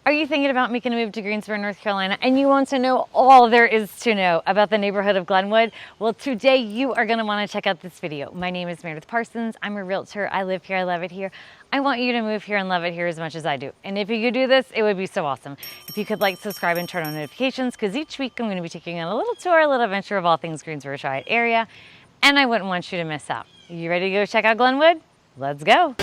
Are you thinking about making a move to Greensboro, North Carolina, and you want to know all there is to know about the neighborhood of Glenwood? Well, today you are going to want to check out this video. My name is Meredith Parsons. I'm a realtor. I live here. I love it here. I want you to move here and love it here as much as I do. And if you could do this, it would be so awesome. If you could like, subscribe, and turn on notifications, because each week I'm going to be taking on a little tour, a little adventure of all things Greensboro Triad area, and I wouldn't want you to miss out. You ready to go check out Glenwood? Let's go.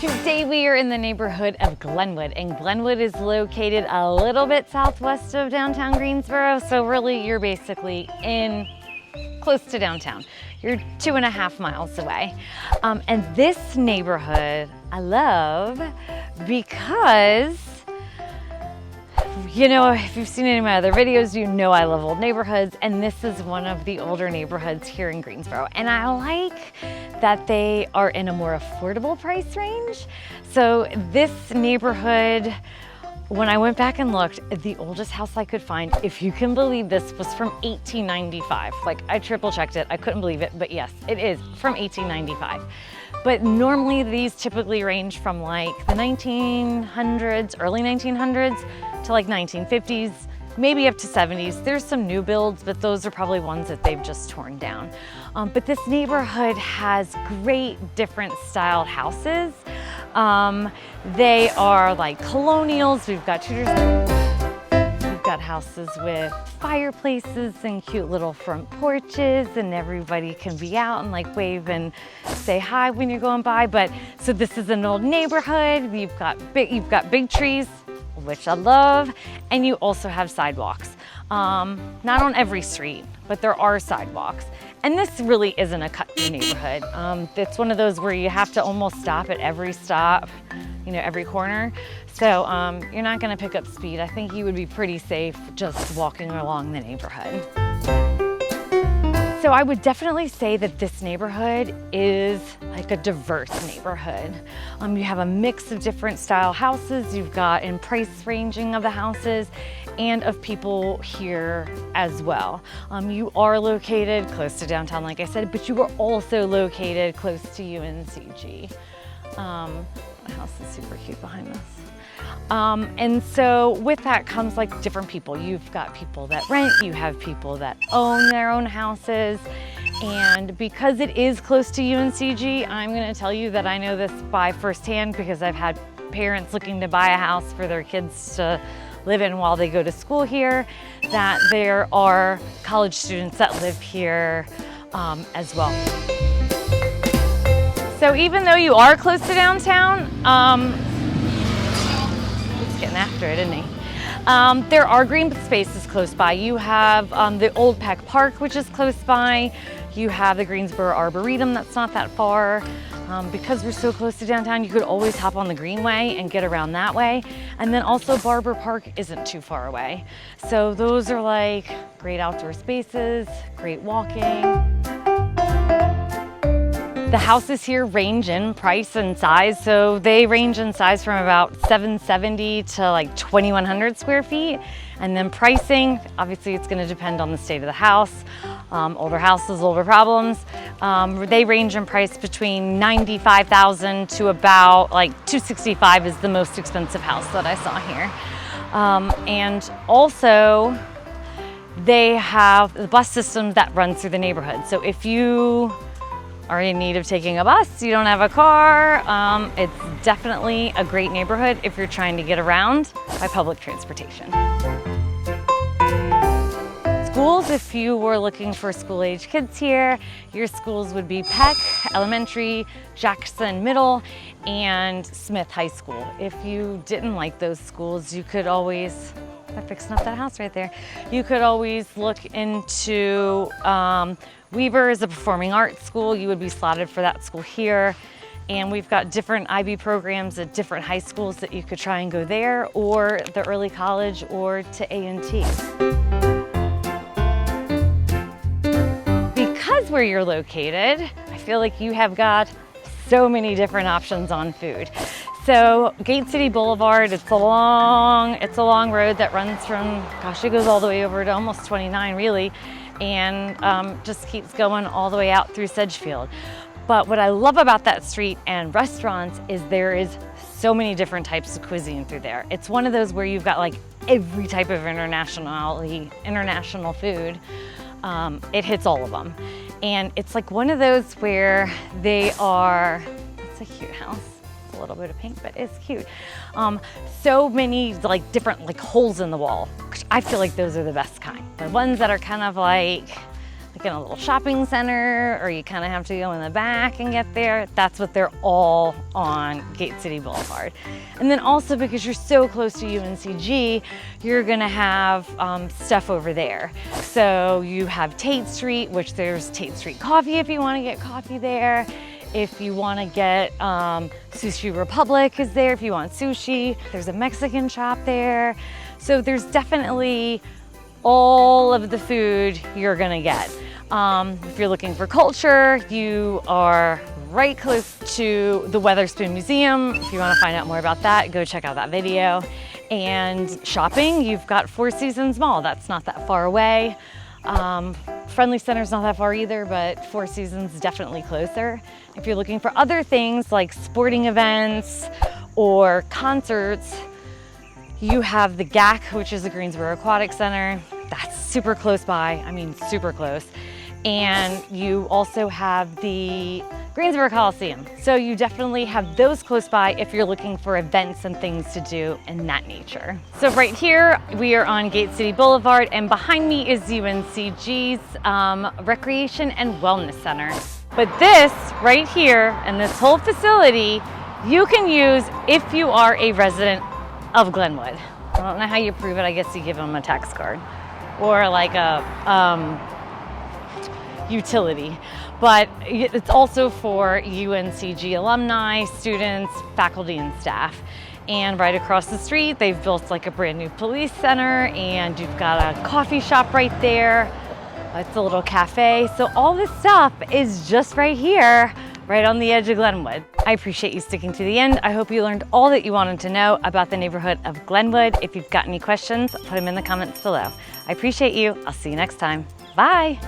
Today we are in the neighborhood of Glenwood, and Glenwood is located a little bit southwest of downtown Greensboro, so really you're basically in close to downtown. You're 2.5 miles away. And this neighborhood I love because, you know, if you've seen any of my other videos, you know I love old neighborhoods, and this is one of the older neighborhoods here in Greensboro. And I like that they are in a more affordable price range. So this neighborhood, when I went back and looked, the oldest house I could find, if you can believe this, was from 1895. Like, I triple checked it, I couldn't believe it, but yes, it is from 1895. But normally these typically range from like the 1900s, early 1900s to like 1950s, maybe up to 70s. There's some new builds, but those are probably ones that they've just torn down. But this neighborhood has great different styled houses. They are like colonials. We've got Tudors. We've got houses with fireplaces and cute little front porches, and everybody can be out and like wave and say hi when you're going by. But so this is an old neighborhood. You've got big trees, which I love, and you also have sidewalks. Not on every street, but there are sidewalks. And this really isn't a cut-through neighborhood. It's one of those where you have to almost stop at every stop, you know, every corner. So you're not gonna pick up speed. I think you would be pretty safe just walking along the neighborhood. So I would definitely say that this neighborhood is like a diverse neighborhood. You have a mix of different style houses. You've got in price ranging of the houses and of people here as well. You are located close to downtown, like I said, but you are also located close to UNCG. The house is super cute behind us. And so with that comes like different people. You've got people that rent, you have people that own their own houses. And because it is close to UNCG, I'm gonna tell you that I know this by firsthand because I've had parents looking to buy a house for their kids to live in while they go to school here, that there are college students that live here as well. So even though you are close to downtown, he's getting after it, isn't he? There are green spaces close by. You have the Old Peck Park, which is close by. You have the Greensboro Arboretum that's not that far. Because we're so close to downtown, you could always hop on the Greenway and get around that way. And then also Barber Park isn't too far away. So those are like great outdoor spaces, great walking. The houses here range in price and size. So they range in size from about 770 to like 2,100 square feet. And then pricing, obviously it's gonna depend on the state of the house. Older houses, older problems. They range in price between $95,000 to about like $265 is the most expensive house that I saw here. And also they have the bus system that runs through the neighborhood. So if you are in need of taking a bus, you don't have a car, it's definitely a great neighborhood if you're trying to get around by public transportation. Schools, if you were looking for school-age kids here, your schools would be Peck Elementary, Jackson Middle, and Smith High School. If you didn't like those schools, you could always, I'm fixing up that house right there, you could always look into Weaver is a performing arts school. You would be slotted for that school here. And we've got different IB programs at different high schools that you could try and go there, or the early college, or to A&T. Because where you're located, I feel like you have got so many different options on food. So Gate City Boulevard, it's a long road that runs from, gosh, it goes all the way over to almost 29 really, and just keeps going all the way out through Sedgefield. But what I love about that street and restaurants is there is so many different types of cuisine through there. It's one of those where you've got like every type of international food. It hits all of them. And it's like one of those where they are, it's a cute house. It's a little bit of pink, but it's cute. So many like different like holes in the wall. I feel like those are the best kind. The ones that are kind of like in a little shopping center, or you kind of have to go in the back and get there. That's what they're all on Gate City Boulevard. And then also because you're so close to UNCG, you're gonna have stuff over there. So you have Tate Street, which there's Tate Street Coffee if you wanna get coffee there. If you wanna get Sushi Republic is there if you want sushi. There's a Mexican shop there. So there's definitely all of the food you're gonna get. If you're looking for culture, you are right close to the Weatherspoon Museum. If you want to find out more about that, go check out that video. And shopping, you've got Four Seasons Mall. That's not that far away. Friendly Center's not that far either, but Four Seasons is definitely closer. If you're looking for other things like sporting events or concerts, you have the GAC, which is the Greensboro Aquatic Center. That's super close by, I mean super close. And you also have the Greensboro Coliseum. So you definitely have those close by if you're looking for events and things to do in that nature. So right here, we are on Gate City Boulevard, and behind me is UNCG's Recreation and Wellness Center. But this right here, and this whole facility, you can use if you are a resident of Glenwood. I don't know how you prove it. I guess you give them a tax card or like a utility. But it's also for UNCG alumni, students, faculty, and staff. And right across the street, they've built like a brand new police center, and you've got a coffee shop right there. It's a little cafe. So all this stuff is just right here, right on the edge of Glenwood. I appreciate you sticking to the end. I hope you learned all that you wanted to know about the neighborhood of Glenwood. If you've got any questions, put them in the comments below. I appreciate you. I'll see you next time. Bye.